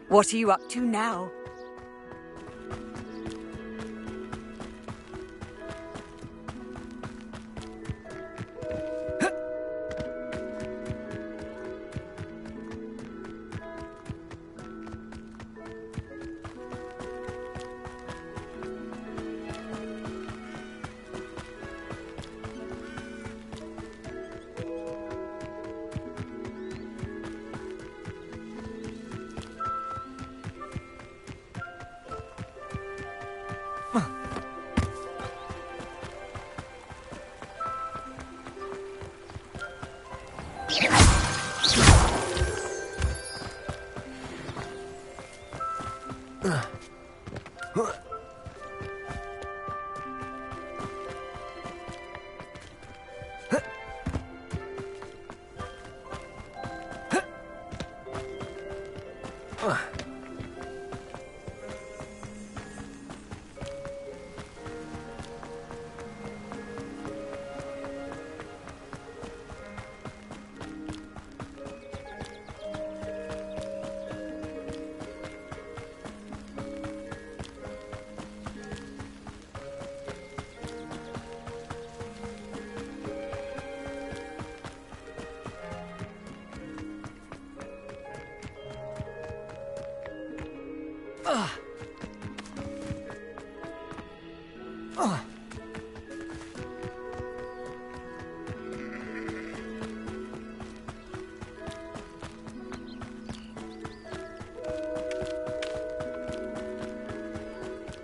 What are you up to now?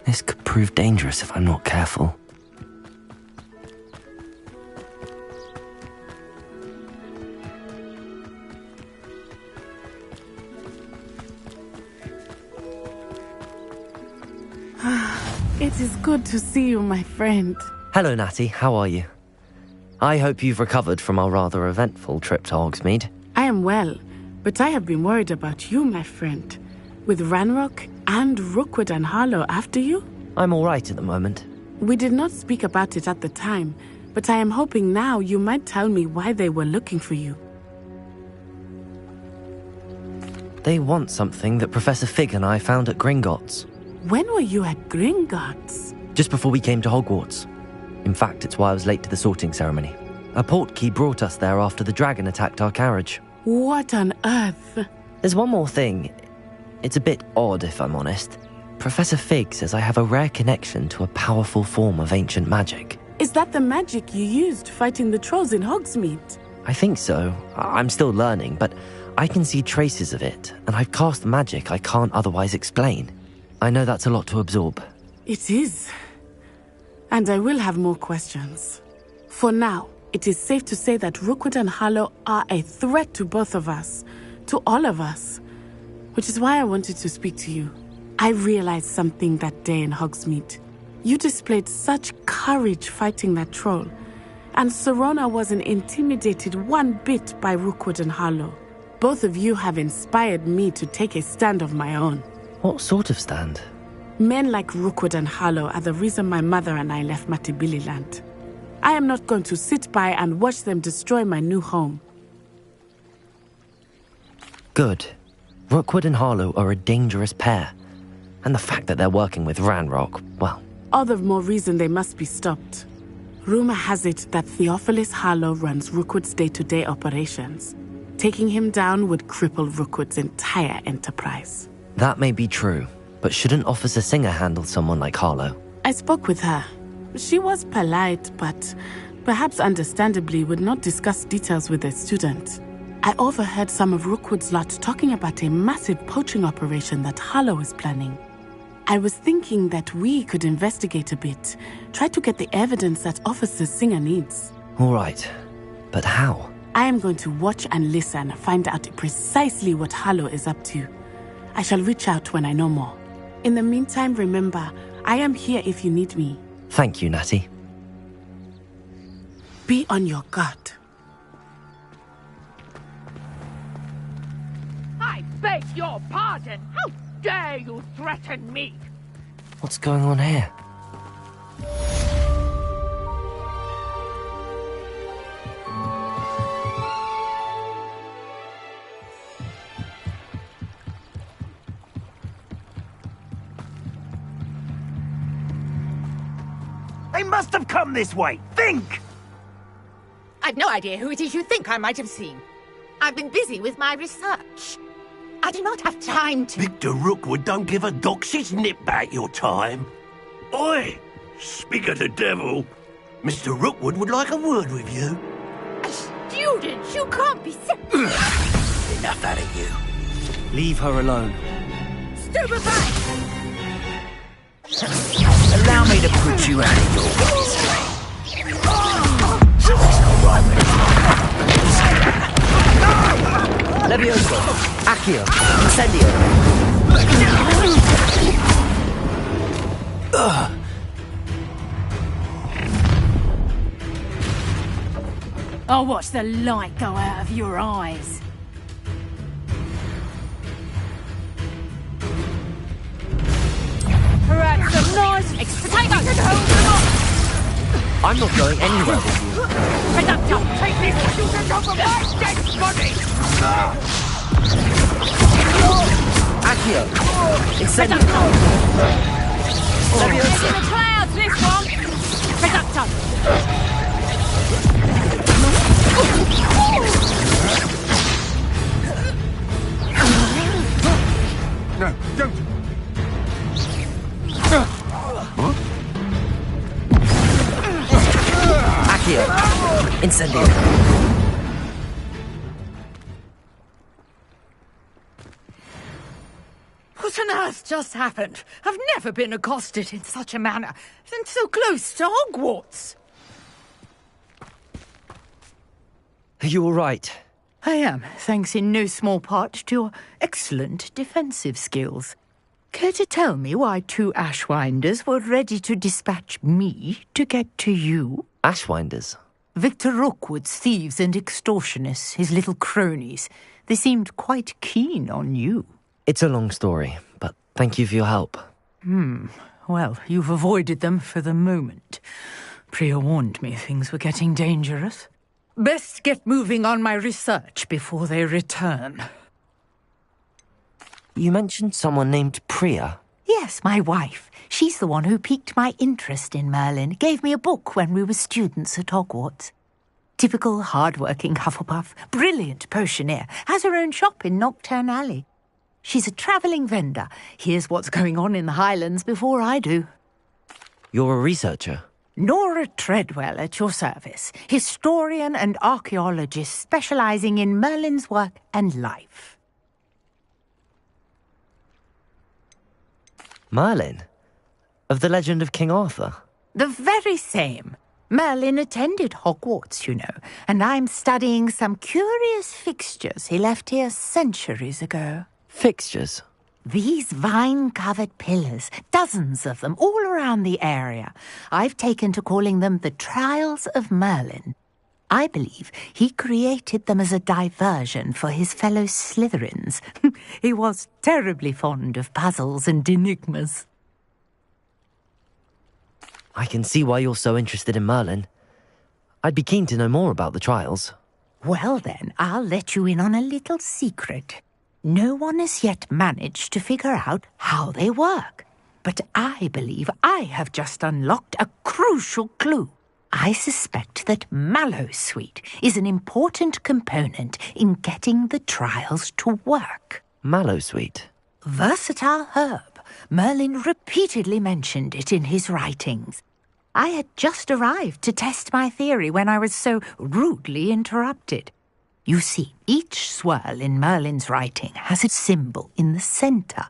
This could prove dangerous if I'm not careful. It is good to see you, my friend. Hello, Natty. How are you? I hope you've recovered from our rather eventful trip to Hogsmeade. I am well, but I have been worried about you, my friend. With Ranrock and Rookwood and Harlow after you? I'm all right at the moment. We did not speak about it at the time, but I am hoping now you might tell me why they were looking for you. They want something that Professor Fig and I found at Gringotts. When were you at Gringotts? Just before we came to Hogwarts. In fact, it's why I was late to the sorting ceremony. A portkey brought us there after the dragon attacked our carriage. What on earth? There's one more thing. It's a bit odd, if I'm honest. Professor Fig says I have a rare connection to a powerful form of ancient magic. Is that the magic you used fighting the trolls in Hogsmeade? I think so. I'm still learning, but I can see traces of it, and I've cast magic I can't otherwise explain. I know that's a lot to absorb. It is. And I will have more questions. For now, it is safe to say that Rookwood and Harlow are a threat to both of us, to all of us, which is why I wanted to speak to you. I realized something that day in Hogsmeade. You displayed such courage fighting that troll, and Serona wasn't intimidated one bit by Rookwood and Harlow. Both of you have inspired me to take a stand of my own. What sort of stand? Men like Rookwood and Harlow are the reason my mother and I left Mattibililand. I am not going to sit by and watch them destroy my new home. Good. Rookwood and Harlow are a dangerous pair. And the fact that they're working with Ranrock, well... All the more reason they must be stopped. Rumor has it that Theophilus Harlow runs Rookwood's day-to-day operations. Taking him down would cripple Rookwood's entire enterprise. That may be true, but shouldn't Officer Singer handle someone like Harlow? I spoke with her. She was polite, but perhaps understandably would not discuss details with a student. I overheard some of Rookwood's lot talking about a massive poaching operation that Harlow is planning. I was thinking that we could investigate a bit, try to get the evidence that Officer Singer needs. All right, but how? I am going to watch and listen, find out precisely what Harlow is up to. I shall reach out when I know more. In the meantime, remember, I am here if you need me. Thank you, Natty. Be on your guard. I beg your pardon. How dare you threaten me? What's going on here? They must have come this way. Think! I've no idea who it is you think I might have seen. I've been busy with my research. I do not have time to... Victor Rookwood don't give a doxy's nip back your time. Oi! Speak of the devil. Mr. Rookwood would like a word with you. A student? You can't be so... Enough out of you. Leave her alone. Stupefied! Allow me to put you out of your misery. Levioso! Accio! Incendio! I'll watch the light go out of your eyes. Perhaps some nice extra potatoes and hold them up. I'm not going anywhere with you. Head up, don't take this student over my dead body! Accio! Head Incendio! up, It's Levioso! in the clouds, this one. head up, Tom! No, don't! Accio! Incendio! What on earth just happened? I've never been accosted in such a manner, and so close to Hogwarts. Are you all right? I am, thanks in no small part to your excellent defensive skills. Care to tell me why two Ashwinders were ready to dispatch me to get to you? Ashwinders? Victor Rookwood's thieves and extortionists, his little cronies. They seemed quite keen on you. It's a long story, but thank you for your help. Well, you've avoided them for the moment. Priya warned me things were getting dangerous. Best get moving on my research before they return. You mentioned someone named Priya. Yes, my wife. She's the one who piqued my interest in Merlin. Gave me a book when we were students at Hogwarts. Typical hard-working Hufflepuff, brilliant potioneer, has her own shop in Nocturne Alley. She's a travelling vendor. Hears what's going on in the Highlands before I do. You're a researcher. Nora Treadwell at your service, historian and archaeologist specialising in Merlin's work and life. Merlin? Of the legend of King Arthur? The very same. Merlin attended Hogwarts, you know, and I'm studying some curious fixtures he left here centuries ago. Fixtures? These vine-covered pillars, dozens of them, all around the area. I've taken to calling them the Trials of Merlin. I believe he created them as a diversion for his fellow Slytherins. He was terribly fond of puzzles and enigmas. I can see why you're so interested in Merlin. I'd be keen to know more about the trials. Well then, I'll let you in on a little secret. No one has yet managed to figure out how they work. But I believe I have just unlocked a crucial clue. I suspect that Mallowsweet is an important component in getting the trials to work. Mallowsweet? Versatile herb. Merlin repeatedly mentioned it in his writings. I had just arrived to test my theory when I was so rudely interrupted. You see, each swirl in Merlin's writing has a symbol in the center.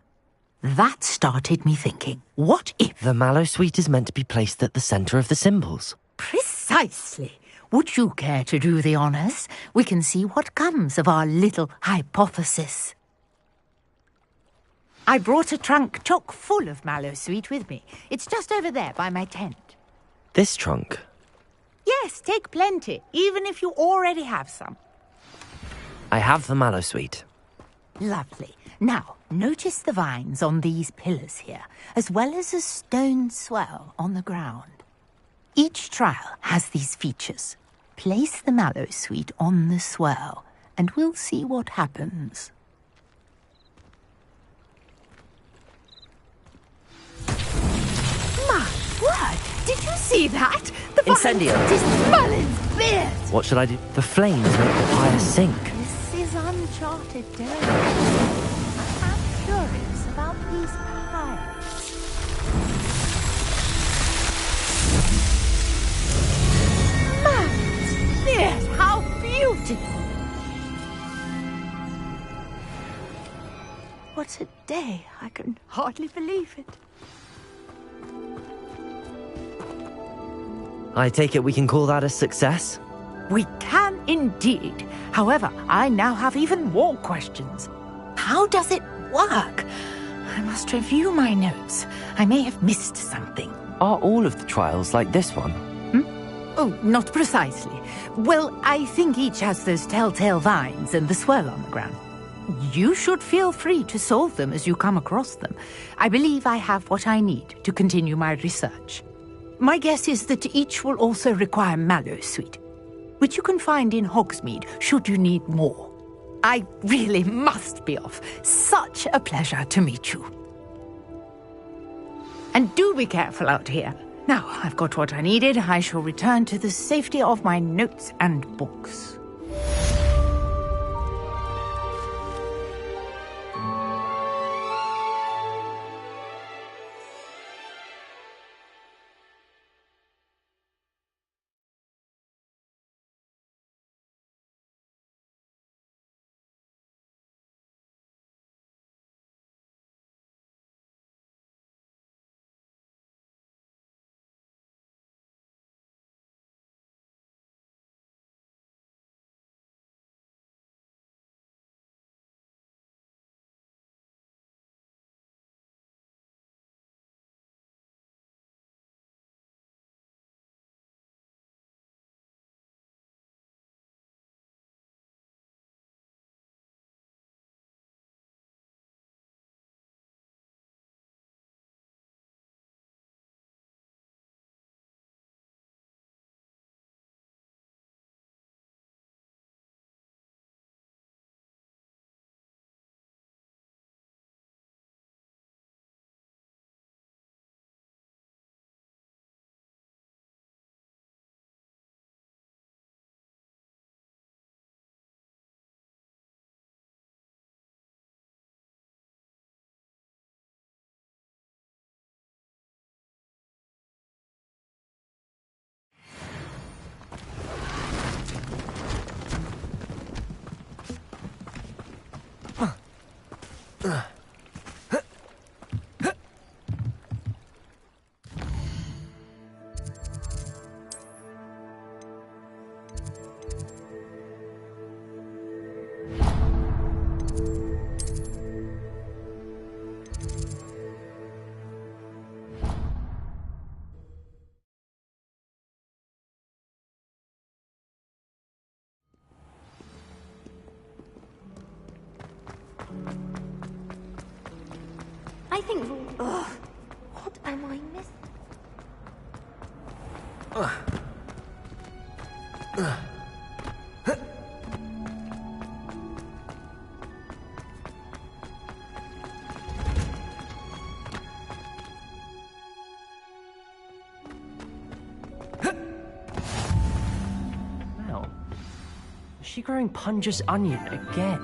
That started me thinking, what if... The mallow sweet is meant to be placed at the center of the symbols. Precisely. Would you care to do the honors? We can see what comes of our little hypothesis. I brought a trunk chock full of mallow sweet with me. It's just over there by my tent. This trunk? Yes, take plenty, even if you already have some. I have the mallow sweet. Lovely. Now, notice the vines on these pillars here, as well as a stone swell on the ground. Each trial has these features. Place the mallow sweet on the swirl, and we'll see what happens. My word! Did you see that? The Incendio! It is Merlin's beard! What should I do? The flames make the fire sink. This is uncharted territory. I'm curious about these pirates. Merlin's beard! How beautiful! What a day! I can hardly believe it. I take it we can call that a success? We can indeed. However, I now have even more questions. How does it work? I must review my notes. I may have missed something. Are all of the trials like this one? Oh, not precisely. Well, I think each has those telltale vines and the swirl on the ground. You should feel free to solve them as you come across them. I believe I have what I need to continue my research. My guess is that each will also require mallow sweet, which you can find in Hogsmeade should you need more. I really must be off. Such a pleasure to meet you. And do be careful out here. Now, I've got what I needed. I shall return to the safety of my notes and books. I think... Ugh. What am I missing? Wow. Is she growing Punja's onion again?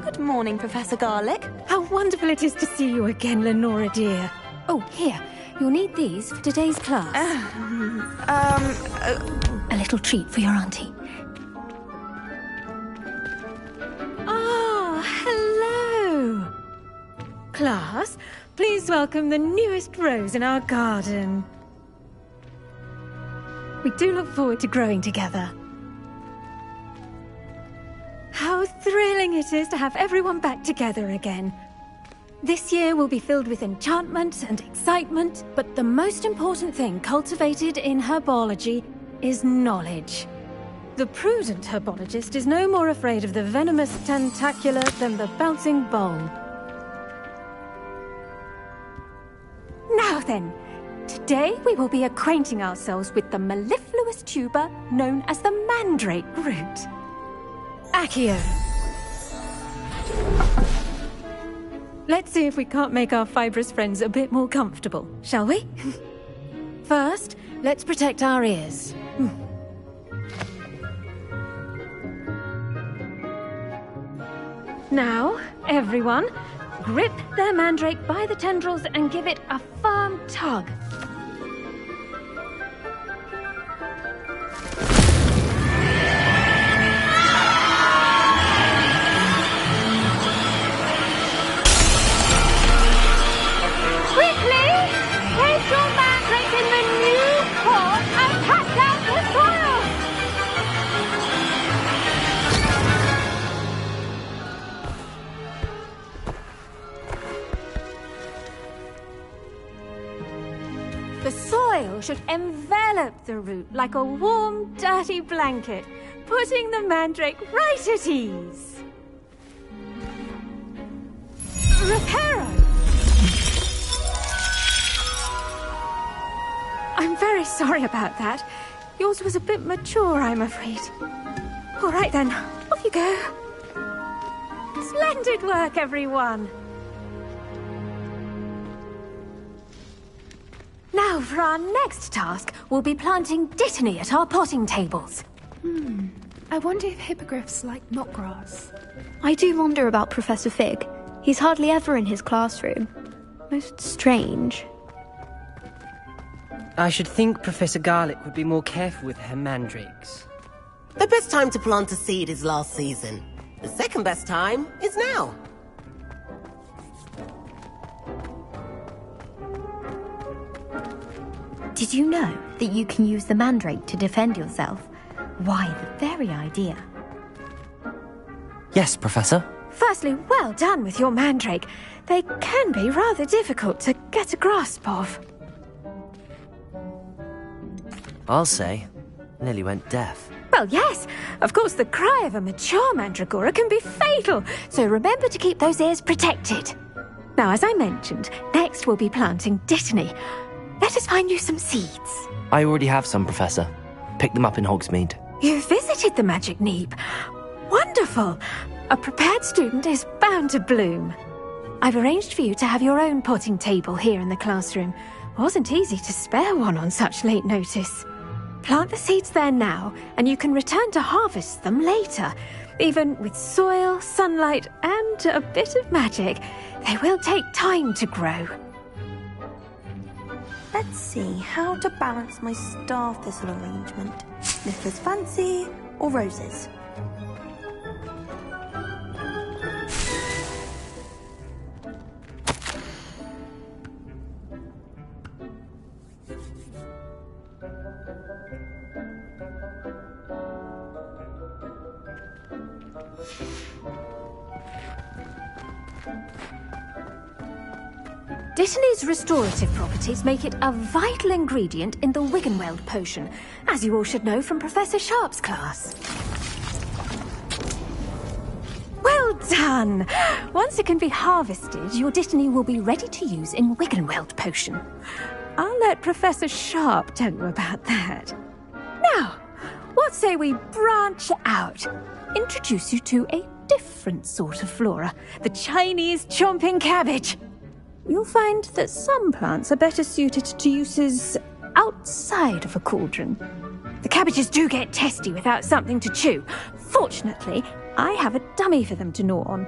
Good morning, Professor Garlic. How wonderful it is to see you again, Lenora dear. Oh, here, You'll need these for today's class. A little treat for your auntie. Oh, hello! Class, please welcome the newest rose in our garden. We do look forward to growing together. How thrilling it is to have everyone back together again. This year will be filled with enchantment and excitement, but the most important thing cultivated in herbology is knowledge. The prudent herbologist is no more afraid of the venomous tentacula than the bouncing bowl. Now then, today we will be acquainting ourselves with the mellifluous tuber known as the mandrake root. Accio. Let's see if we can't make our fibrous friends a bit more comfortable, shall we? First, let's protect our ears. Now, everyone, grip their mandrake by the tendrils and give it a firm tug. The soil should envelop the root like a warm, dirty blanket, putting the mandrake right at ease. Reparo! I'm very sorry about that. Yours was a bit mature, I'm afraid. All right then, off you go. Splendid work, everyone. Now, for our next task, we'll be planting dittany at our potting tables. I wonder if hippogriffs like knotgrass. I do wonder about Professor Fig. He's hardly ever in his classroom. Most strange. I should think Professor Garlick would be more careful with her mandrakes. The best time to plant a seed is last season. The second best time is now. Did you know that you can use the mandrake to defend yourself? Why, the very idea. Yes, Professor. Firstly, well done with your mandrake. They can be rather difficult to get a grasp of. I'll say. Nearly went deaf. Well, yes. Of course, the cry of a mature mandragora can be fatal, so remember to keep those ears protected. Now, as I mentioned, next we'll be planting dittany. Let us find you some seeds. I already have some, Professor. Picked them up in Hogsmeade. You visited the Magic Neep. Wonderful. A prepared student is bound to bloom. I've arranged for you to have your own potting table here in the classroom. Wasn't easy to spare one on such late notice. Plant the seeds there now, and you can return to harvest them later. Even with soil, sunlight, and a bit of magic, they will take time to grow. Let's see how to balance my star thistle arrangement. Sniffers fancy or roses? Dittany's restorative properties make it a vital ingredient in the Wiggenweld potion, as you all should know from Professor Sharp's class. Well done! Once it can be harvested, your dittany will be ready to use in Wiggenweld potion. I'll let Professor Sharp tell you about that. Now, what say we branch out? Introduce you to a different sort of flora, the Chinese chomping cabbage. You'll find that some plants are better suited to uses outside of a cauldron. The cabbages do get testy without something to chew. Fortunately, I have a dummy for them to gnaw on.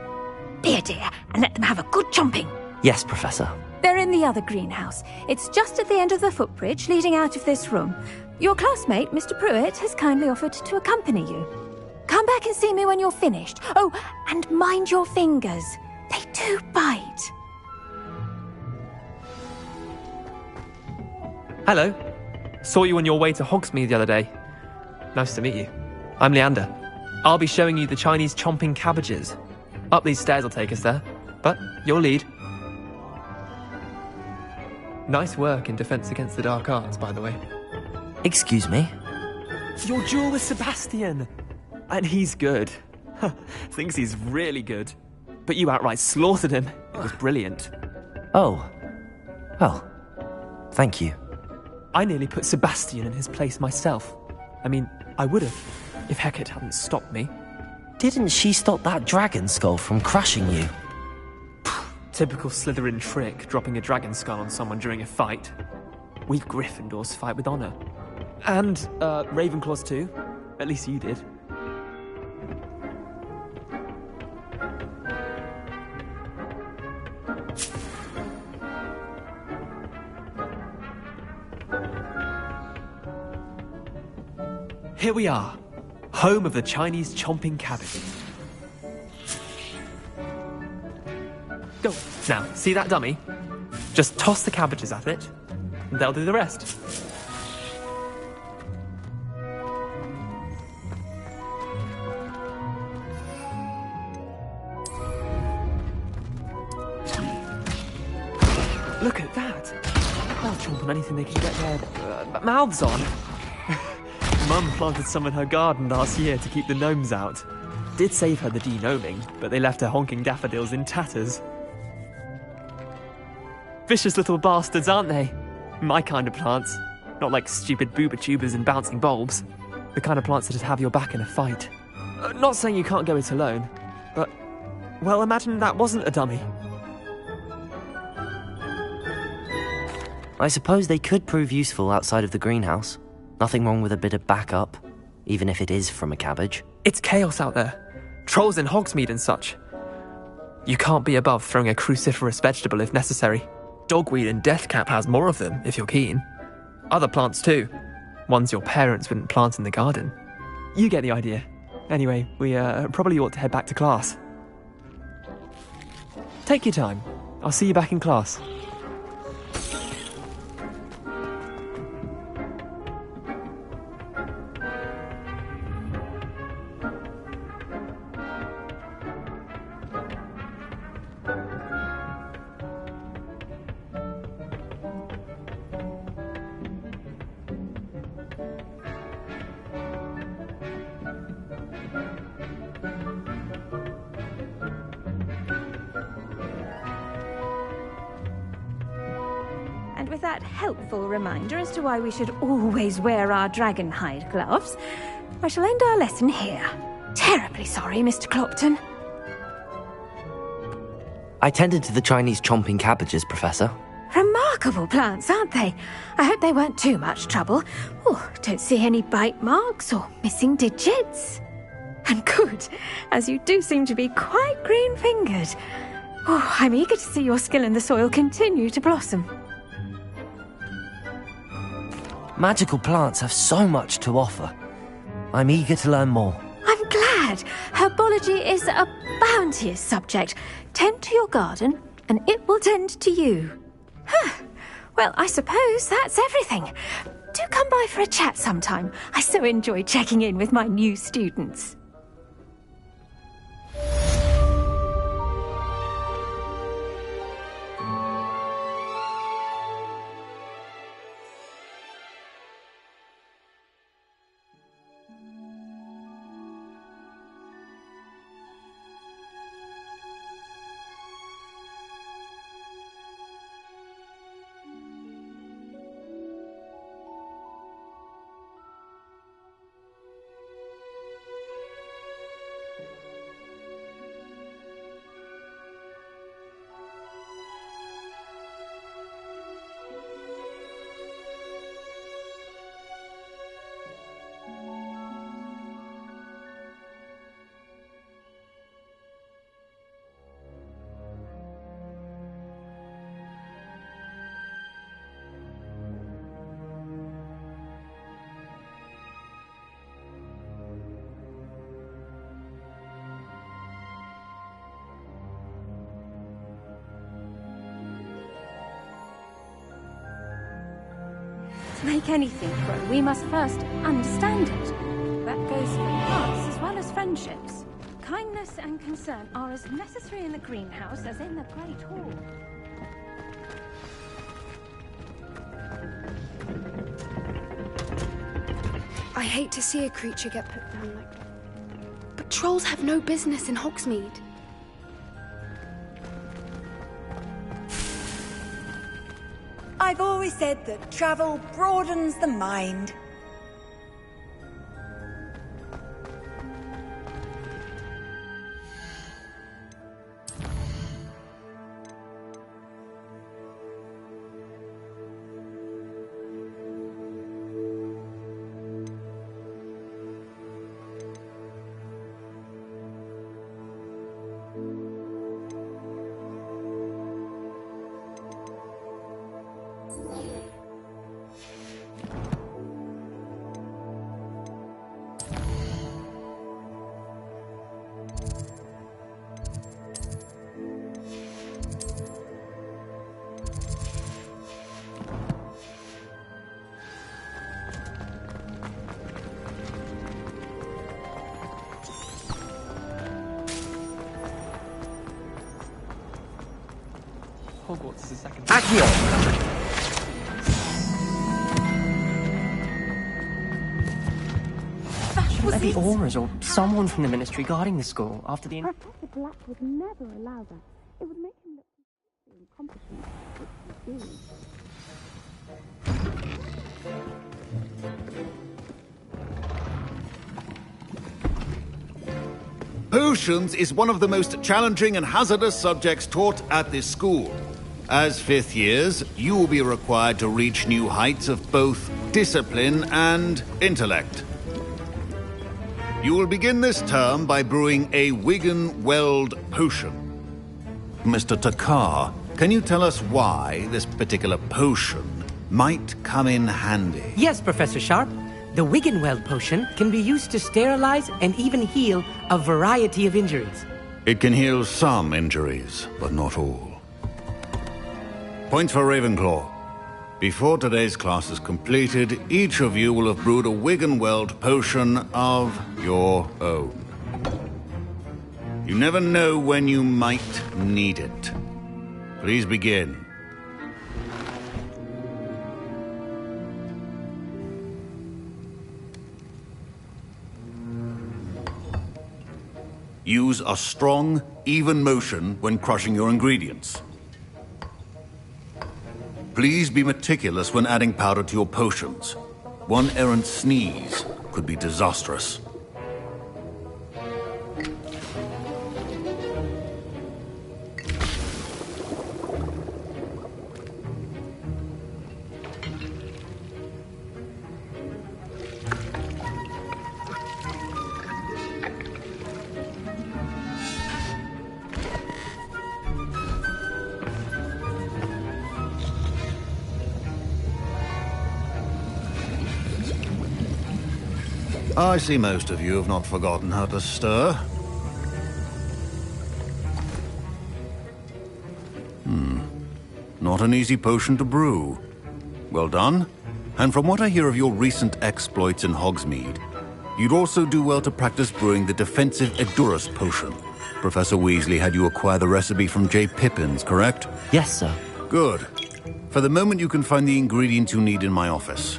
Be a dear and let them have a good chomping. Yes, Professor. They're in the other greenhouse. It's just at the end of the footbridge leading out of this room. Your classmate, Mr. Pruitt, has kindly offered to accompany you. Come back and see me when you're finished. Oh, and mind your fingers. They do bite. Hello. Saw you on your way to Hogsmeade the other day. Nice to meet you. I'm Leander. I'll be showing you the Chinese chomping cabbages. Up these stairs will take us there, but your lead. Nice work in Defense Against the Dark Arts, by the way. Excuse me? Your duel with Sebastian! And he's good. Thinks he's really good. But you outright slaughtered him. It was brilliant. Oh. Well, thank you. I nearly put Sebastian in his place myself. I mean, I would have, if Hecate hadn't stopped me. Didn't she stop that dragon skull from crushing you? Typical Slytherin trick, dropping a dragon skull on someone during a fight. We Gryffindors fight with honor. And, Ravenclaws too. At least you did. Here we are, home of the Chinese chomping cabbage. Go. Now, see that dummy? Just toss the cabbages at it, and they'll do the rest. Look at that. They'll chomp on anything they can get their mouths on. Mum planted some in her garden last year to keep the gnomes out. Did save her the de-gnoming, but they left her honking daffodils in tatters. Vicious little bastards, aren't they? My kind of plants. Not like stupid booba tubers and bouncing bulbs. The kind of plants that'd have your back in a fight. Not saying you can't go it alone, but, well, imagine that wasn't a dummy. I suppose they could prove useful outside of the greenhouse. Nothing wrong with a bit of backup, even if it is from a cabbage. It's chaos out there. Trolls in Hogsmeade and such. You can't be above throwing a cruciferous vegetable if necessary. Dogweed and deathcap has more of them, if you're keen. Other plants too. Ones your parents wouldn't plant in the garden. You get the idea. Anyway, we probably ought to head back to class. Take your time. I'll see you back in class. And with that helpful reminder as to why we should always wear our dragon hide gloves, I shall end our lesson here. Terribly sorry, Mr. Clopton. I tended to the Chinese chomping cabbages, Professor. Remarkable plants, aren't they? I hope they weren't too much trouble. Oh, don't see any bite marks or missing digits. And good, as you do seem to be quite green-fingered. Oh, I'm eager to see your skill in the soil continue to blossom. Magical plants have so much to offer. I'm eager to learn more. I'm glad. Herbology is a bounteous subject. Tend to your garden, and it will tend to you. Well, I suppose that's everything. Do come by for a chat sometime. I so enjoy checking in with my new students. To make anything grow, we must first understand it. That goes for us as well as friendships. Kindness and concern are as necessary in the greenhouse as in the Great Hall. I hate to see a creature get put down like that. But trolls have no business in Hogsmeade. I've always said that travel broadens the mind. Hogwarts is the second. Accio! Shouldn't there be auras or someone from the Ministry guarding the school after the... Professor Black would never allow that. It would make him look incompetent, which he is. Potions is one of the most challenging and hazardous subjects taught at this school. As fifth years, you will be required to reach new heights of both discipline and intellect. You will begin this term by brewing a Wiggenweld potion. Mr. Takar, can you tell us why this particular potion might come in handy? Yes, Professor Sharp. The Wiggenweld potion can be used to sterilize and even heal a variety of injuries. It can heal some injuries, but not all. Points for Ravenclaw. Before today's class is completed, each of you will have brewed a Wiggenweld potion of your own. You never know when you might need it. Please begin. Use a strong, even motion when crushing your ingredients. Please be meticulous when adding powder to your potions. One errant sneeze could be disastrous. I see most of you have not forgotten how to stir. Not an easy potion to brew. Well done. And from what I hear of your recent exploits in Hogsmeade, you'd also do well to practice brewing the defensive Edurus potion. Professor Weasley had you acquire the recipe from J. Pippin's, correct? Yes, sir. Good. For the moment, you can find the ingredients you need in my office.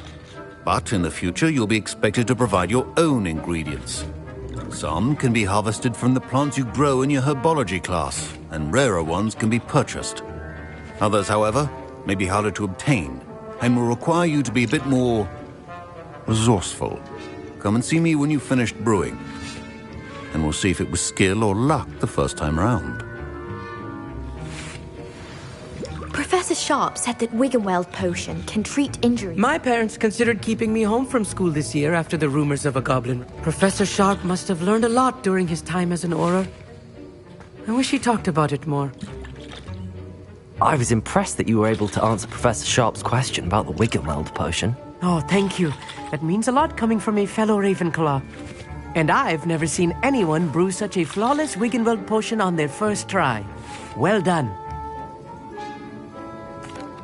But in the future, you'll be expected to provide your own ingredients. Some can be harvested from the plants you grow in your herbology class, and rarer ones can be purchased. Others, however, may be harder to obtain, and will require you to be a bit more resourceful. Come and see me when you've finished brewing, and we'll see if it was skill or luck the first time round. Professor Sharp said that Wiggenweld potion can treat injuries. My parents considered keeping me home from school this year after the rumors of a goblin. Professor Sharp must have learned a lot during his time as an Auror. I wish he talked about it more. I was impressed that you were able to answer Professor Sharp's question about the Wiggenweld potion. Oh, thank you. That means a lot coming from a fellow Ravenclaw. And I've never seen anyone brew such a flawless Wiggenweld potion on their first try. Well done.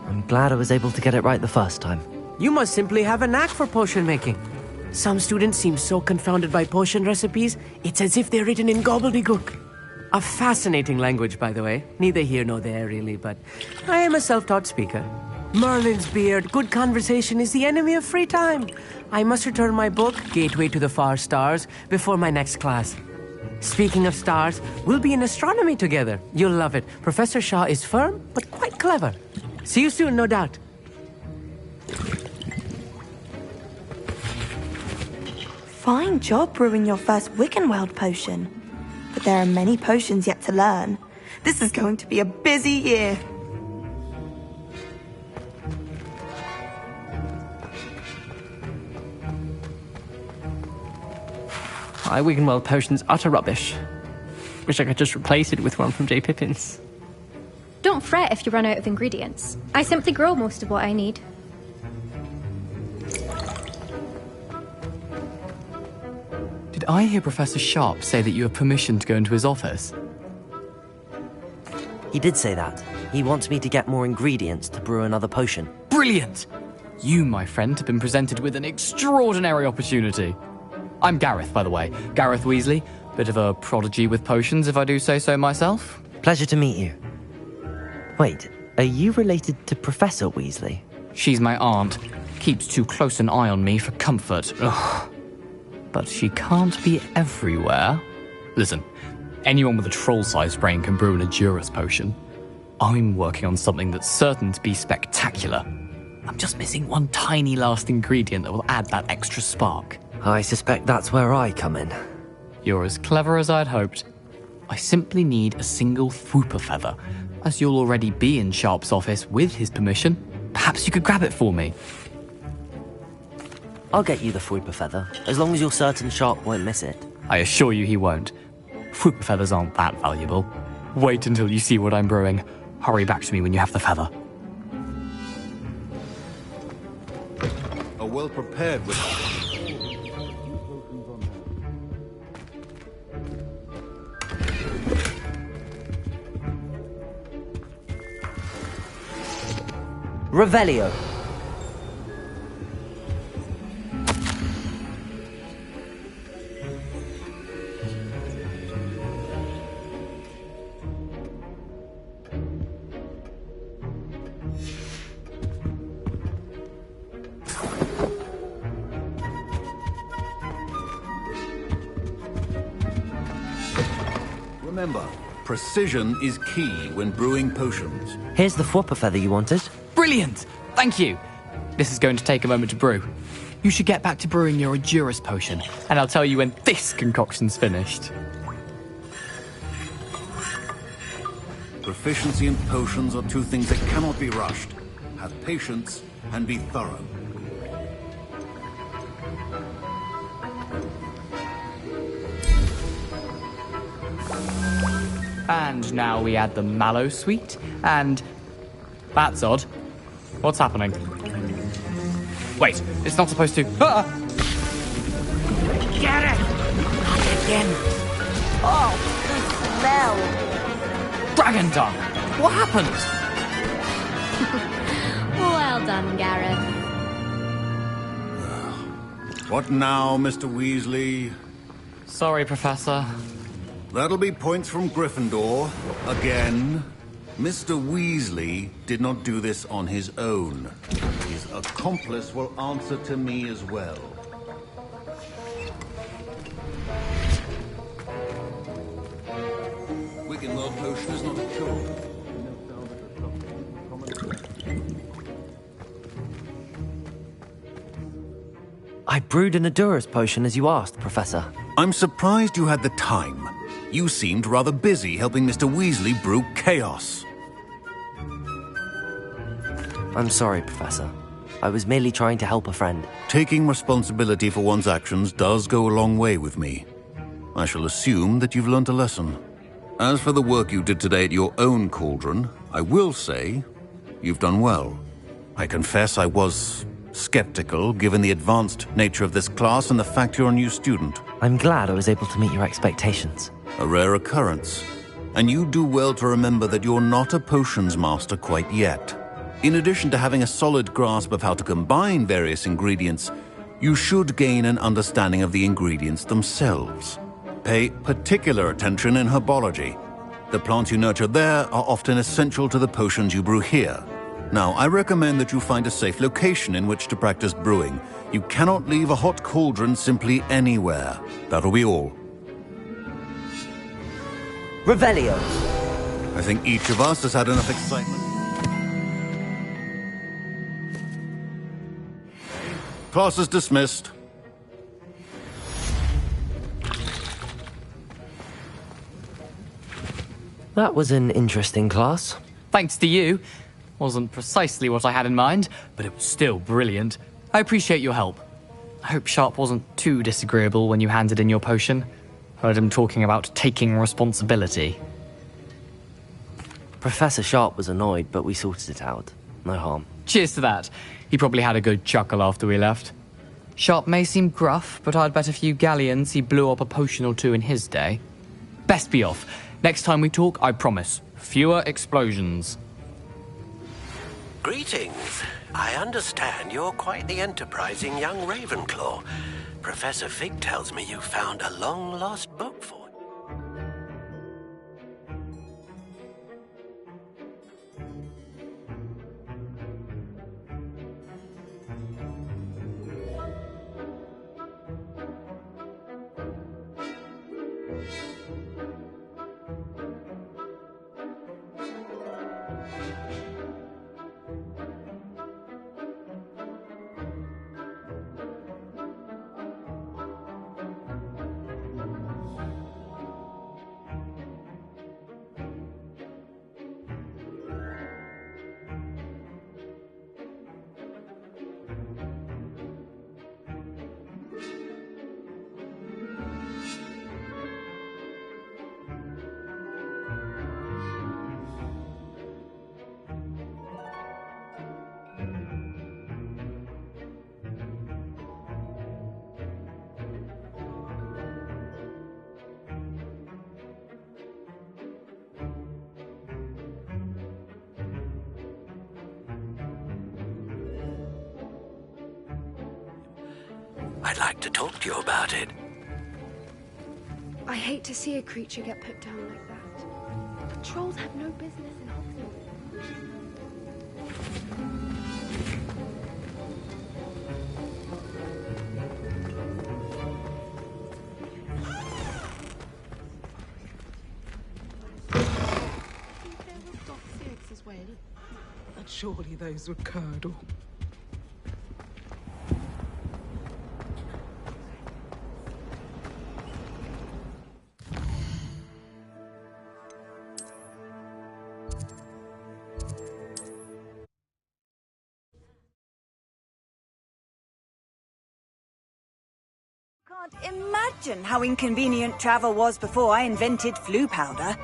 I'm glad I was able to get it right the first time. You must simply have a knack for potion making. Some students seem so confounded by potion recipes, it's as if they're written in gobbledygook. A fascinating language, by the way. Neither here nor there, really, but I am a self-taught speaker. Merlin's beard, good conversation is the enemy of free time. I must return my book, Gateway to the Far Stars, before my next class. Speaking of stars, we'll be in astronomy together. You'll love it. Professor Shaw is firm, but quite clever. See you soon, no doubt. Fine job brewing your first Wickenweld potion. But there are many potions yet to learn. This is going to be a busy year. My Wiggenweld potion's utter rubbish. Wish I could just replace it with one from J. Pippin's. Don't fret if you run out of ingredients. I simply grow most of what I need. Did I hear Professor Sharp say that you have permission to go into his office? He did say that. He wants me to get more ingredients to brew another potion. Brilliant! You, my friend, have been presented with an extraordinary opportunity. I'm Gareth, by the way. Gareth Weasley. Bit of a prodigy with potions, if I do say so myself. Pleasure to meet you. Wait, are you related to Professor Weasley? She's my aunt. Keeps too close an eye on me for comfort. Ugh. But she can't be everywhere. Listen, anyone with a troll-sized brain can brew an Edurus potion. I'm working on something that's certain to be spectacular. I'm just missing one tiny last ingredient that will add that extra spark. I suspect that's where I come in. You're as clever as I'd hoped. I simply need a single Fwooper feather. As you'll already be in Sharp's office with his permission, perhaps you could grab it for me. I'll get you the Fwooper feather, as long as you're certain Sharp won't miss it. I assure you he won't. Fwooper feathers aren't that valuable. Wait until you see what I'm brewing. Hurry back to me when you have the feather. A well-prepared with... Revelio. Remember, precision is key when brewing potions. Here's the Fwooper feather you wanted. Brilliant! Thank you! This is going to take a moment to brew. You should get back to brewing your Edurus potion, and I'll tell you when this concoction's finished. Proficiency in potions are two things that cannot be rushed. Have patience and be thorough. And now we add the mallow sweet, and... That's odd. What's happening? Wait, it's not supposed to... Ah! Get it! Not again. Oh, the smell. Dragon tongue! What happened? Well done, Gareth. What now, Mr. Weasley? Sorry, Professor. That'll be points from Gryffindor. Again. Mr. Weasley did not do this on his own. His accomplice will answer to me as well. Wiggenweld potion is not a cure. I brewed an Edurus potion as you asked, Professor. I'm surprised you had the time. You seemed rather busy helping Mr. Weasley brew chaos. I'm sorry, Professor. I was merely trying to help a friend. Taking responsibility for one's actions does go a long way with me. I shall assume that you've learnt a lesson. As for the work you did today at your own cauldron, I will say you've done well. I confess I was skeptical, given the advanced nature of this class and the fact you're a new student. I'm glad I was able to meet your expectations. A rare occurrence. And you do well to remember that you're not a potions master quite yet. In addition to having a solid grasp of how to combine various ingredients, you should gain an understanding of the ingredients themselves. Pay particular attention in herbology. The plants you nurture there are often essential to the potions you brew here. Now, I recommend that you find a safe location in which to practice brewing. You cannot leave a hot cauldron simply anywhere. That'll be all. Revelio. I think each of us has had enough excitement. Class is dismissed. That was an interesting class. Thanks to you. Wasn't precisely what I had in mind, but it was still brilliant. I appreciate your help. I hope Sharp wasn't too disagreeable when you handed in your potion. Heard him talking about taking responsibility. Professor Sharp was annoyed, but we sorted it out. No harm. Cheers to that. He probably had a good chuckle after we left. Sharp may seem gruff, but I'd bet a few galleons he blew up a potion or two in his day. Best be off. Next time we talk, I promise, fewer explosions. Greetings. I understand you're quite the enterprising young Ravenclaw. Professor Fig tells me you found a long-lost book for him. I'd like to talk to you about it. I hate to see a creature get put down like that. But trolls have no business in Hogsmeade. But surely those were Curdle. Can't imagine how inconvenient travel was before I invented flu powder.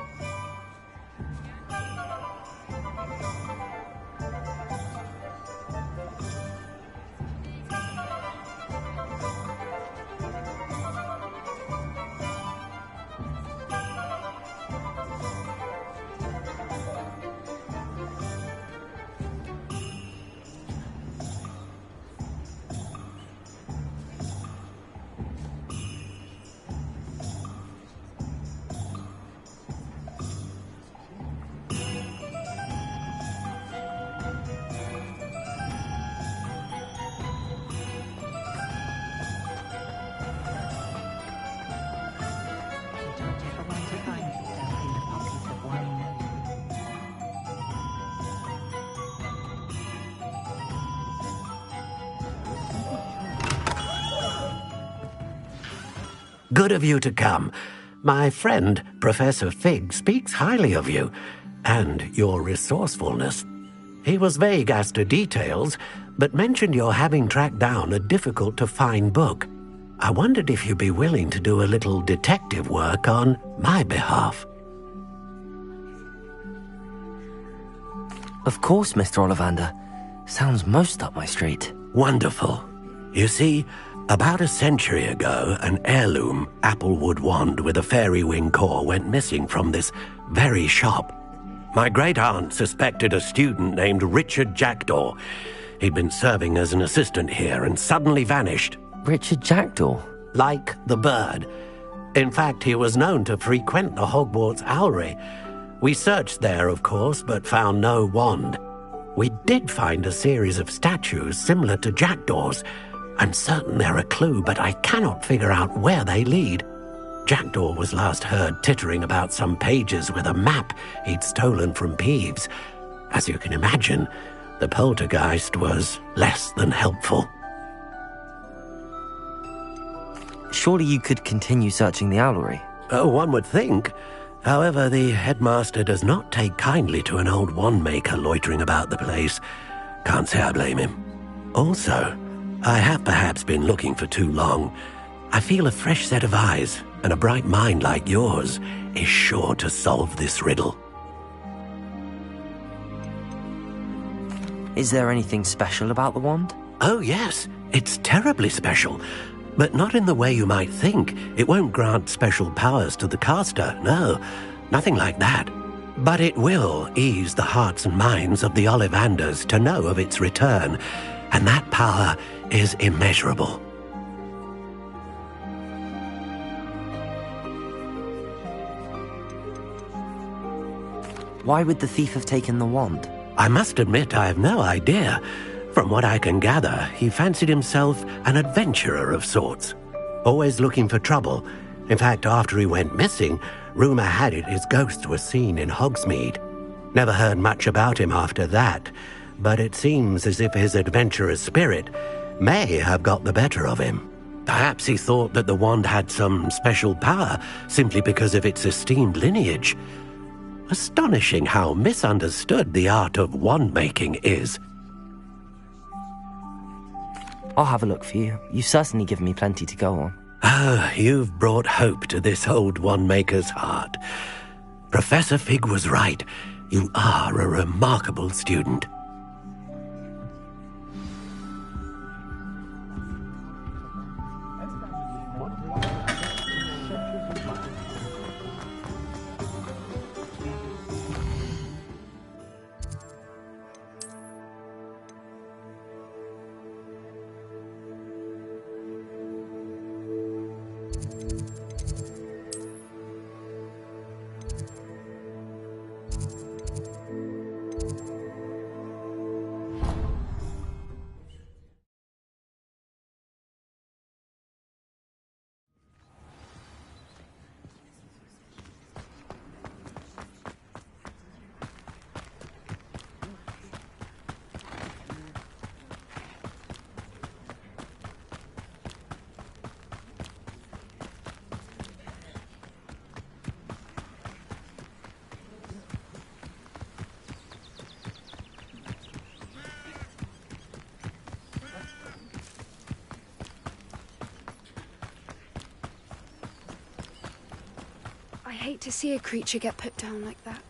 Good of you to come. My friend, Professor Fig, speaks highly of you and your resourcefulness. He was vague as to details, but mentioned your having tracked down a difficult-to-find book. I wondered if you'd be willing to do a little detective work on my behalf. Of course, Mr. Ollivander. Sounds most up my street. Wonderful. You see, about a century ago, an heirloom applewood wand with a fairy wing core went missing from this very shop. My great-aunt suspected a student named Richard Jackdaw. He'd been serving as an assistant here and suddenly vanished. Richard Jackdaw? Like the bird. In fact, he was known to frequent the Hogwarts Owlery. We searched there, of course, but found no wand. We did find a series of statues similar to Jackdaw's. I'm certain they're a clue, but I cannot figure out where they lead. Jackdaw was last heard tittering about some pages with a map he'd stolen from Peeves. As you can imagine, the poltergeist was less than helpful. Surely you could continue searching the owlery. Oh, one would think. However, the headmaster does not take kindly to an old wand-maker loitering about the place. Can't say I blame him. Also, I have perhaps been looking for too long. I feel a fresh set of eyes, and a bright mind like yours is sure to solve this riddle. Is there anything special about the wand? Oh, yes. It's terribly special. But not in the way you might think. It won't grant special powers to the caster, no. Nothing like that. But it will ease the hearts and minds of the Ollivanders to know of its return, and that power is immeasurable. Why would the thief have taken the wand? I must admit I have no idea. From what I can gather, he fancied himself an adventurer of sorts. Always looking for trouble. In fact, after he went missing, rumour had it his ghost was seen in Hogsmeade. Never heard much about him after that, but it seems as if his adventurous spirit may have got the better of him. Perhaps he thought that the wand had some special power simply because of its esteemed lineage. Astonishing how misunderstood the art of wand-making is. I'll have a look for you. You've certainly given me plenty to go on. Ah, you've brought hope to this old wand-maker's heart. Professor Fig was right. You are a remarkable student. I hate to see a creature get put down like that.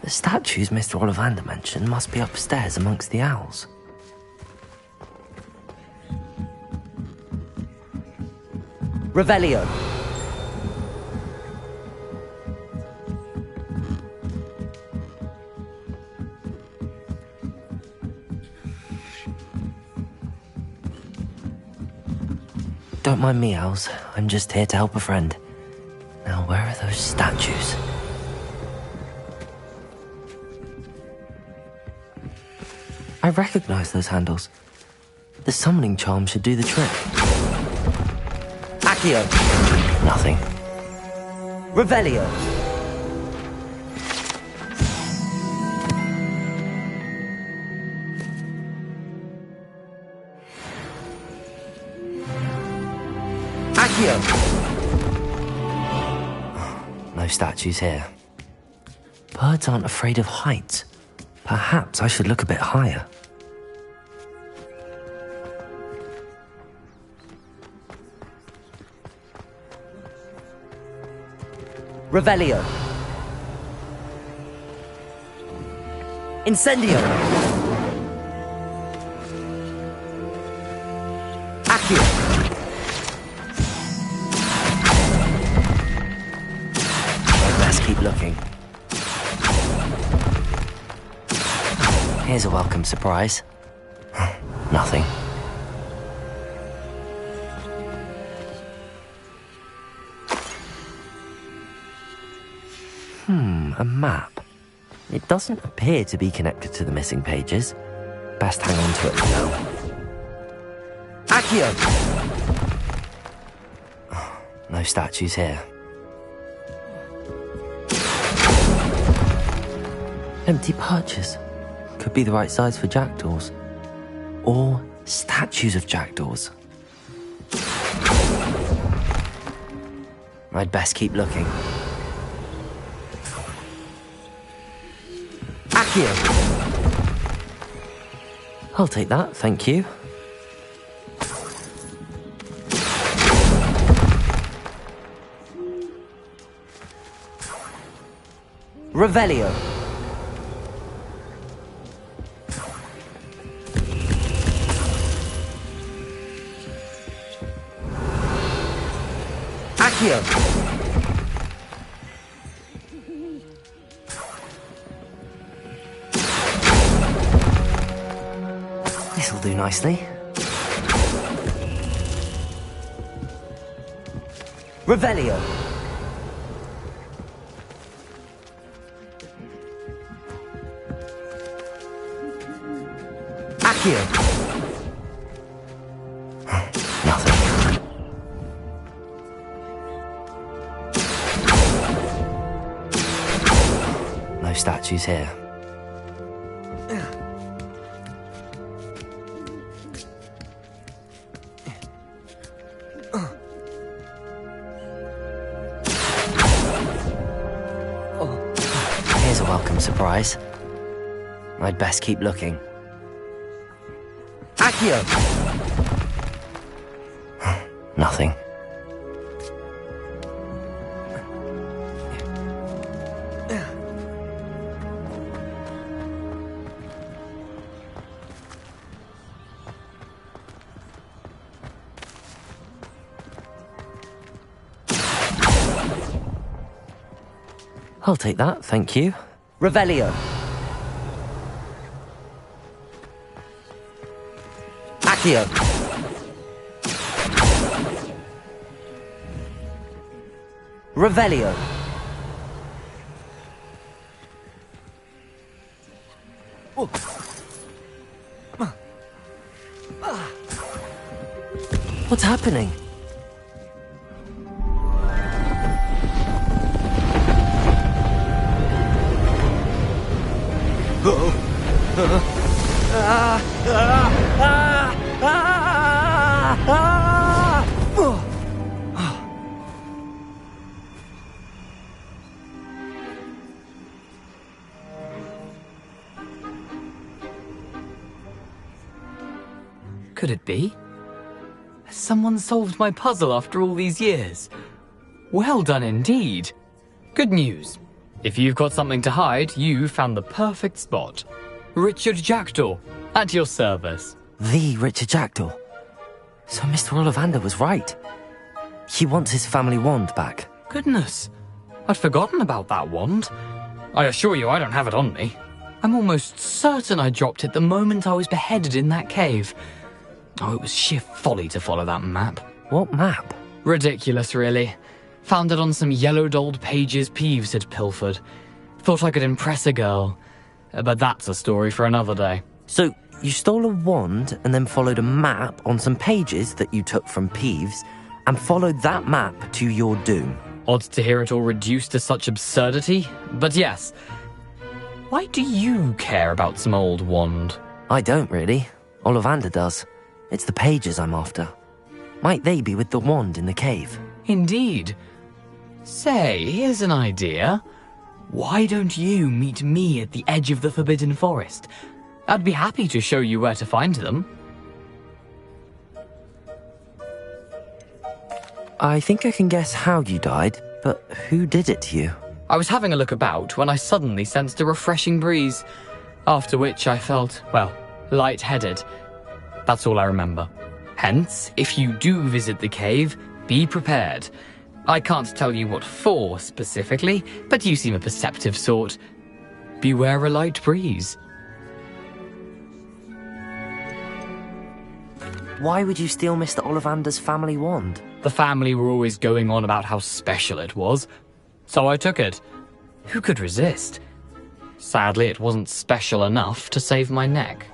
The statues Mr. Ollivander mentioned must be upstairs amongst the owls. Revelio. Don't mind me, owls. I'm just here to help a friend. Now, where are those statues? I recognize those handles. The summoning charm should do the trick. Accio. Nothing. Revelio. Accio! No statues here. Birds aren't afraid of heights. Perhaps I should look a bit higher. Revelio. Incendio. Accio. I'd best keep looking. Here's a welcome surprise. Nothing. A map. It doesn't appear to be connected to the missing pages. Best hang on to it for now. Accio! No statues here. Empty perches. Could be the right size for jackdaws. Or statues of jackdaws. I'd best keep looking. Accio! I'll take that, thank you. Revelio. Accio. This'll do nicely. Revelio. Accio. Nothing. No statues here. Here's a welcome surprise. I'd best keep looking. Accio. Nothing. I'll take that, thank you. Revelio. Accio. Revelio. What's happening? Could it be? Has someone solved my puzzle after all these years? Well done indeed. Good news. If you've got something to hide, you found the perfect spot. Richard Jackdaw, at your service. The Richard Jackdaw. So Mr. Ollivander was right. He wants his family wand back. Goodness, I'd forgotten about that wand. I assure you I don't have it on me. I'm almost certain I dropped it the moment I was beheaded in that cave. Oh, it was sheer folly to follow that map. What map? Ridiculous, really. Found it on some yellowed old pages Peeves had pilfered. Thought I could impress a girl. But that's a story for another day. So, you stole a wand and then followed a map on some pages that you took from Peeves and followed that map to your doom. Odd to hear it all reduced to such absurdity, but yes. Why do you care about some old wand? I don't really. Ollivander does. It's the pages I'm after. Might they be with the wand in the cave? Indeed. Say, here's an idea. Why don't you meet me at the edge of the Forbidden Forest? I'd be happy to show you where to find them. I think I can guess how you died, but who did it to you? I was having a look about when I suddenly sensed a refreshing breeze, after which I felt, well, lightheaded. That's all I remember. Hence, if you do visit the cave, be prepared. I can't tell you what for specifically, but you seem a perceptive sort. Beware a light breeze. Why would you steal Mr. Ollivander's family wand? The family were always going on about how special it was, so I took it. Who could resist? Sadly, it wasn't special enough to save my neck.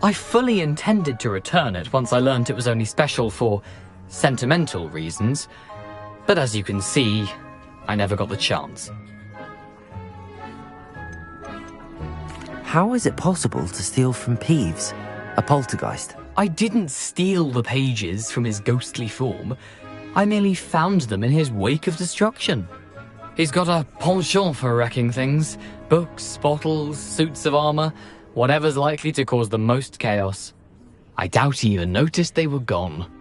I fully intended to return it once I learned it was only special for sentimental reasons, but as you can see, I never got the chance. How is it possible to steal from Peeves, a poltergeist? I didn't steal the pages from his ghostly form. I merely found them in his wake of destruction. He's got a penchant for wrecking things. Books, bottles, suits of armor, whatever's likely to cause the most chaos. I doubt he even noticed they were gone.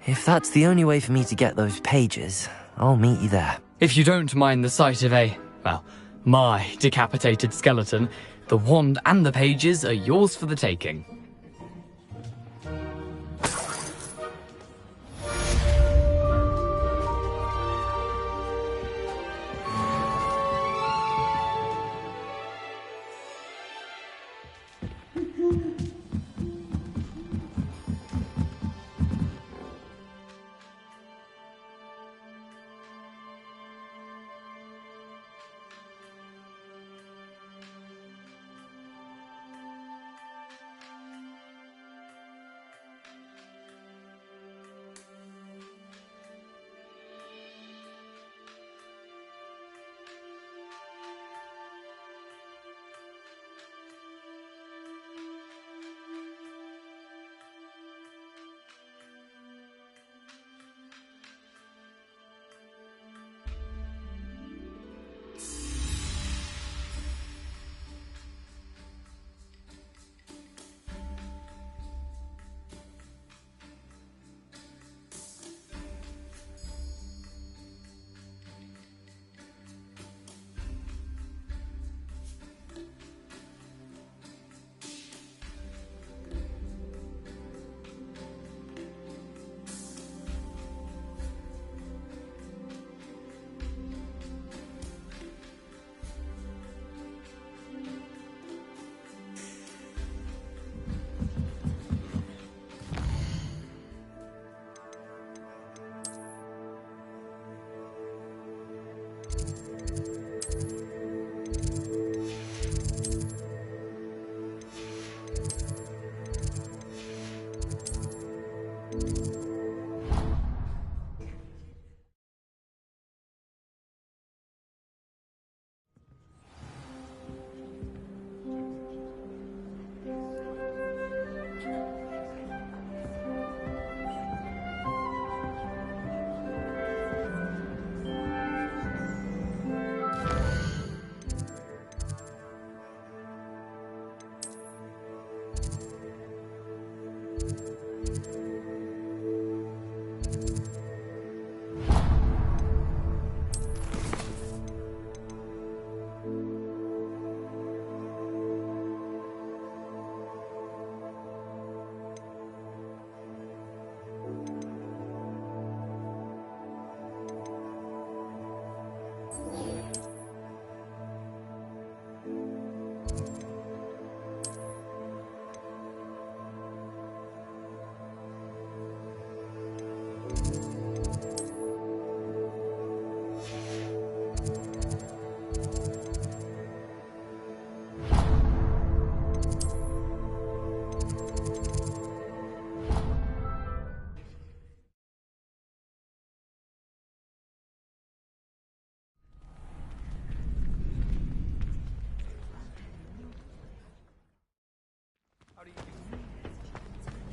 If that's the only way for me to get those pages, I'll meet you there. If you don't mind the sight of my decapitated skeleton, the wand and the pages are yours for the taking.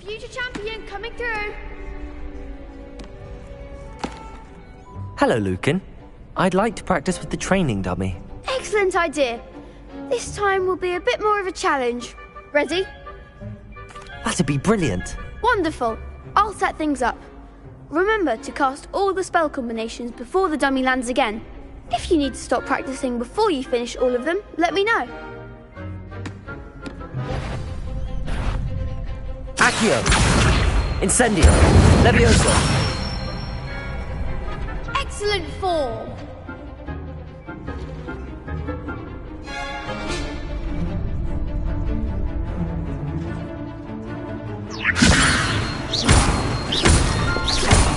Future champion coming through. Hello, Lucan. I'd like to practice with the training dummy. Excellent idea. This time will be a bit more of a challenge. Ready? That'd be brilliant. Wonderful. I'll set things up. Remember to cast all the spell combinations before the dummy lands again. If you need to stop practicing before you finish all of them, let me know. Accio! Incendio! Levioso! Excellent form.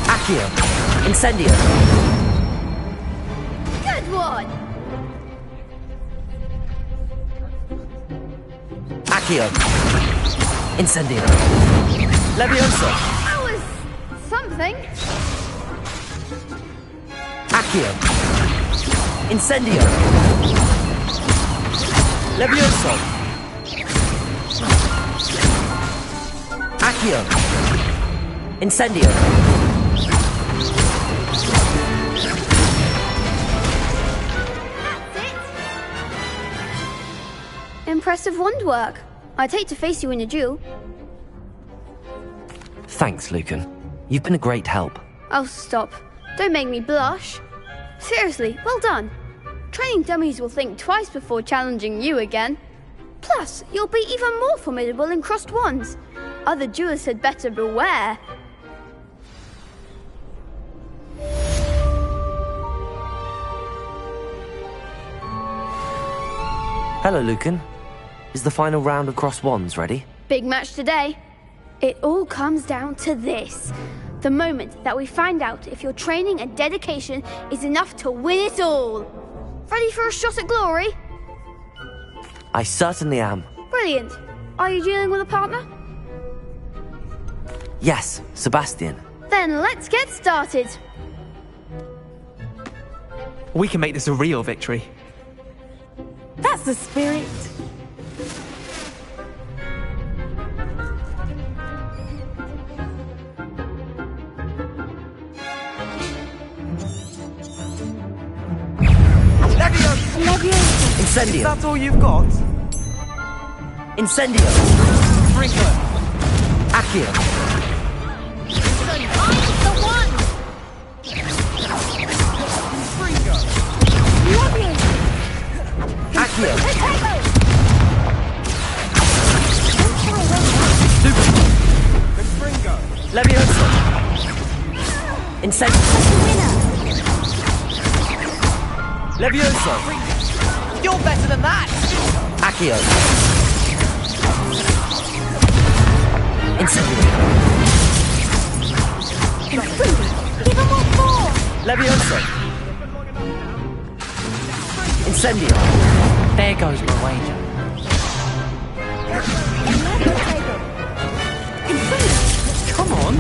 Accio! Incendio! Good one. Accio! Incendio! Levioso! That was something. Accio! Incendio! Levioso! Accio! Incendio! Impressive wand work. I'd hate to face you in a duel. Thanks, Lucan. You've been a great help. Oh, stop. Don't make me blush. Seriously, well done. Training dummies will think twice before challenging you again. Plus, you'll be even more formidable in crossed wands. Other duelists had better beware. Hello, Lucan. Is the final round of cross wands ready? Big match today. It all comes down to this. The moment that we find out if your training and dedication is enough to win it all. Ready for a shot at glory? I certainly am. Brilliant. Are you dealing with a partner? Yes, Sebastian. Then let's get started. We can make this a real victory. That's the spirit. Levioso! Incendio! Is that all you've got? Incendio! Sprinkler! Accio! I'm the one! Accio! Levioso! Incendio! Levioso! You're better than that! Accio! Incendio! Give him one more! Levioso! Incendio! There goes my wager. Come on!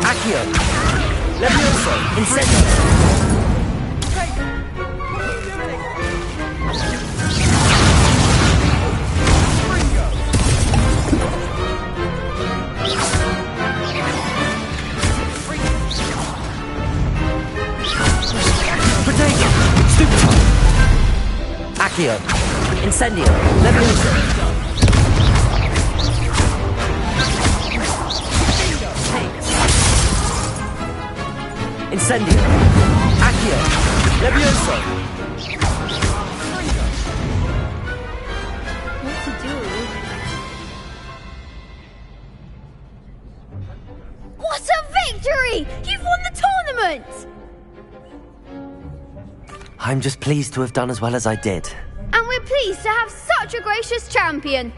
Accio! Levioso! Incendio! Accio! Incendio! Levioso! Incendio! Accio! Levioso! What to do? What a victory! You've won the tournament! I'm just pleased to have done as well as I did. And we're pleased to have such a gracious champion.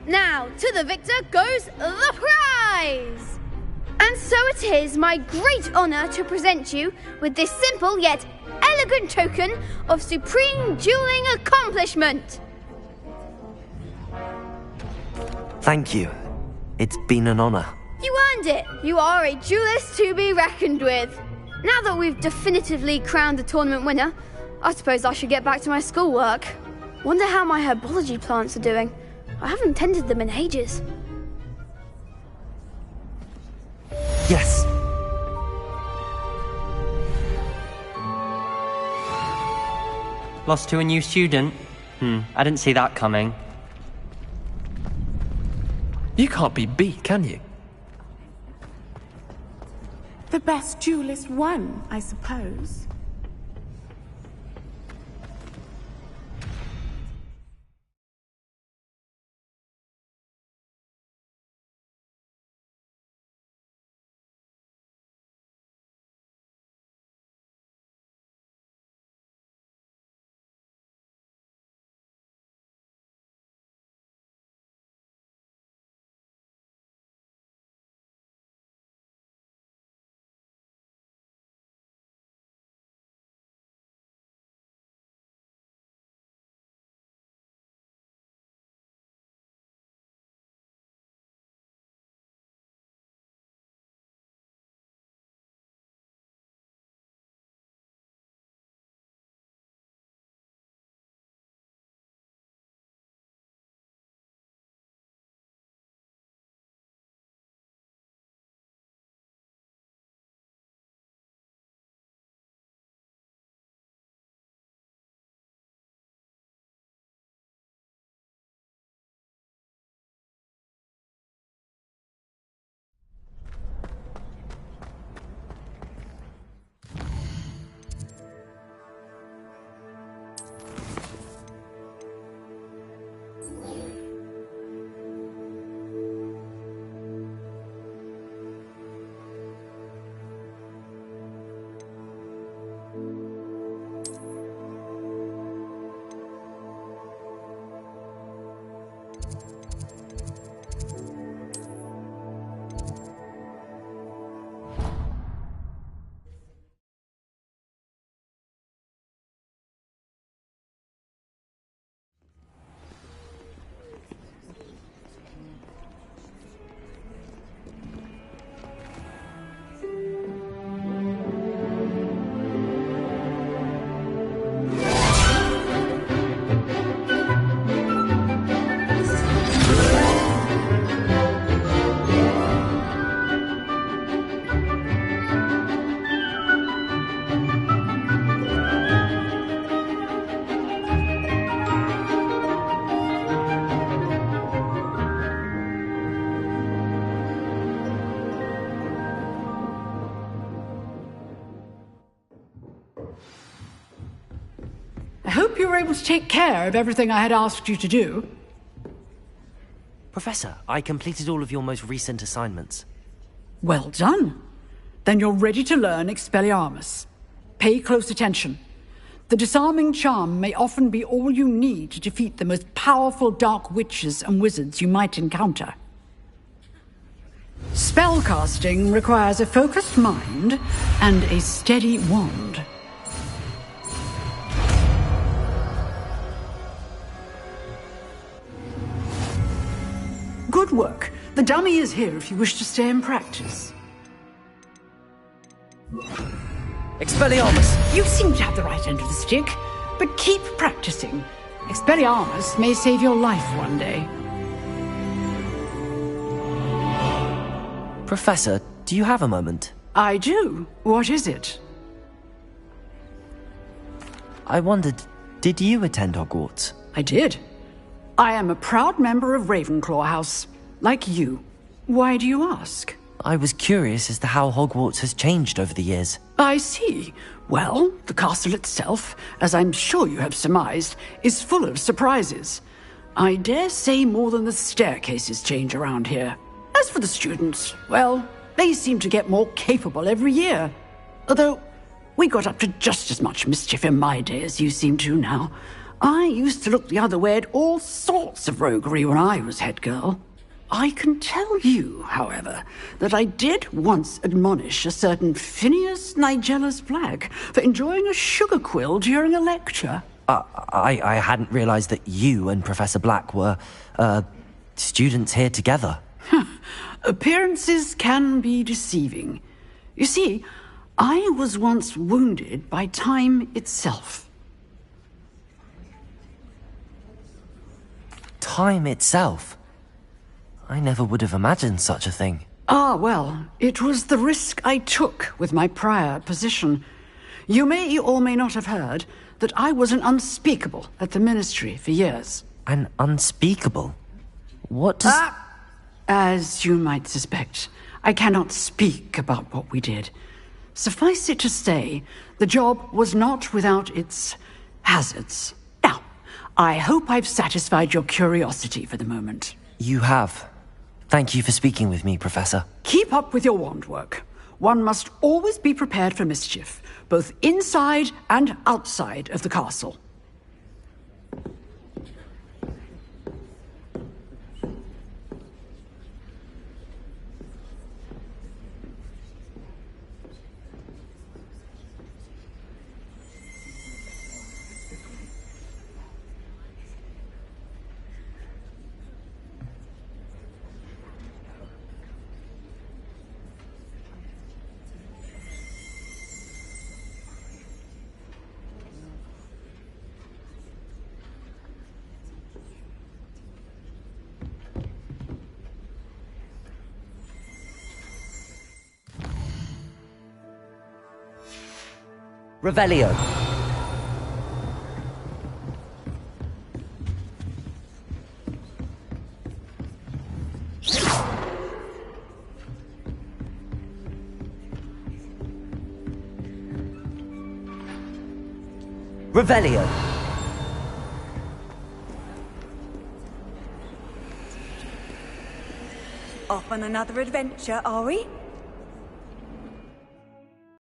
Now, to the victor goes the prize! And so it is my great honour to present you with this simple yet elegant token of supreme dueling accomplishment. Thank you. It's been an honor. You earned it. You are a duelist to be reckoned with. Now that we've definitively crowned the tournament winner, I suppose I should get back to my schoolwork. Wonder how my herbology plants are doing. I haven't tended them in ages. Yes. Lost to a new student? I didn't see that coming. You can't be beat, can you? The best duelist won, I suppose. I hope you were able to take care of everything I had asked you to do. Professor, I completed all of your most recent assignments. Well done. Then you're ready to learn Expelliarmus. Pay close attention. The disarming charm may often be all you need to defeat the most powerful dark witches and wizards you might encounter. Spellcasting requires a focused mind and a steady wand. Good work. The dummy is here if you wish to stay and practice. Expelliarmus! You seem to have the right end of the stick, but keep practicing. Expelliarmus may save your life one day. Professor, do you have a moment? I do. What is it? I wondered, did you attend Hogwarts? I did. I am a proud member of Ravenclaw House, like you. Why do you ask? I was curious as to how Hogwarts has changed over the years. I see. Well, the castle itself, as I'm sure you have surmised, is full of surprises. I dare say more than the staircases change around here. As for the students, well, they seem to get more capable every year. Although, we got up to just as much mischief in my day as you seem to now. I used to look the other way at all sorts of roguery when I was head girl. I can tell you, however, that I did once admonish a certain Phineas Nigellus Black for enjoying a sugar quill during a lecture. I hadn't realized that you and Professor Black were, students here together. Appearances can be deceiving. You see, I was once wounded by time itself. Time itself? I never would have imagined such a thing. Ah, well, it was the risk I took with my prior position. You may or may not have heard that I was an unspeakable at the Ministry for years. An unspeakable? What does... As you might suspect, I cannot speak about what we did. Suffice it to say, the job was not without its hazards. Now, I hope I've satisfied your curiosity for the moment. You have. Thank you for speaking with me, Professor. Keep up with your wand work. One must always be prepared for mischief, both inside and outside of the castle. Revelio. Revelio. Off on another adventure, are we?